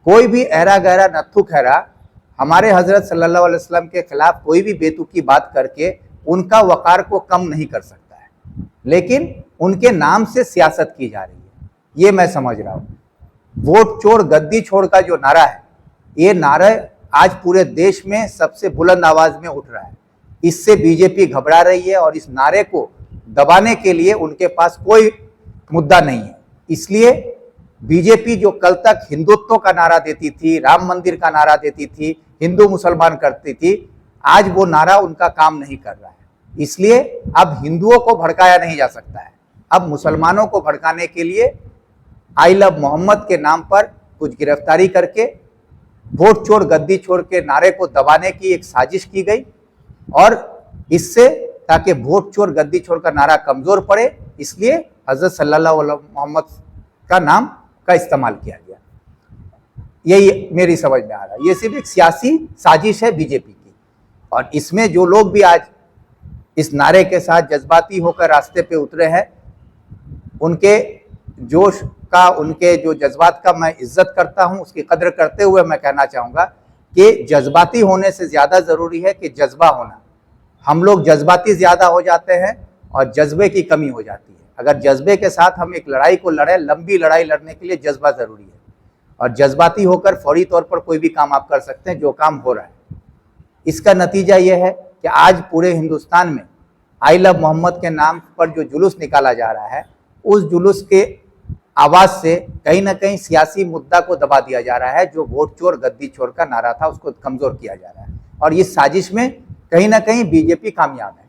कोई भी ऐरा गहरा नत्थु खैरा हमारे हजरत सल्लल्लाहु अलैहि वसल्लम के खिलाफ कोई भी बेतुकी बात करके उनका वकार को कम नहीं कर सकता है, लेकिन उनके नाम से सियासत की जा रही है, ये मैं समझ रहा हूं। वोट चोर गद्दी छोड़ का जो नारा है, ये नारा आज पूरे देश में सबसे बुलंद आवाज में उठ रहा है। इससे बीजेपी घबरा रही है और इस नारे को दबाने के लिए उनके पास कोई मुद्दा नहीं है। इसलिए बीजेपी जो कल तक हिंदुत्व का नारा देती थी, राम मंदिर का नारा देती थी, हिंदू मुसलमान करती थी, आज वो नारा उनका काम नहीं कर रहा है। इसलिए अब हिंदुओं को भड़काया नहीं जा सकता है। अब मुसलमानों को भड़काने के लिए आई लव मोहम्मद के नाम पर कुछ गिरफ्तारी करके वोट चोर गद्दी छोड़ के नारे को दबाने की एक साजिश की गई और इससे ताकि वोट चोर गद्दी छोड़ का नारा कमजोर पड़े, इसलिए हजरत सल्लल्लाहु अलैहि मोहम्मद का नाम का इस्तेमाल किया गया। यही मेरी समझ में आ रहा है। ये सिर्फ एक सियासी साजिश है बीजेपी की, और इसमें जो लोग भी आज इस नारे के साथ जज्बाती होकर रास्ते पे उतरे हैं, उनके जोश का, उनके जो जज्बात का मैं इज्जत करता हूं, उसकी कदर करते हुए मैं कहना चाहूँगा कि जज्बाती होने से ज़्यादा ज़रूरी है कि जज्बा होना। हम लोग जज्बाती ज़्यादा हो जाते हैं और जज्बे की कमी हो जाती है। अगर जज्बे के साथ हम एक लड़ाई को लड़ें, लंबी लड़ाई लड़ने के लिए जज्बा ज़रूरी है, और जज्बाती होकर फौरी तौर पर कोई भी काम आप कर सकते हैं जो काम हो रहा है। इसका नतीजा ये है कि आज पूरे हिंदुस्तान में आई लव मोहम्मद के नाम पर जो जुलूस निकाला जा रहा है, उस जुलूस के आवाज से कहीं ना कहीं सियासी मुद्दा को दबा दिया जा रहा है। जो वोट चोर गद्दी चोर का नारा था, उसको कमजोर किया जा रहा है, और इस साजिश में कहीं ना कहीं बीजेपी कामयाब है।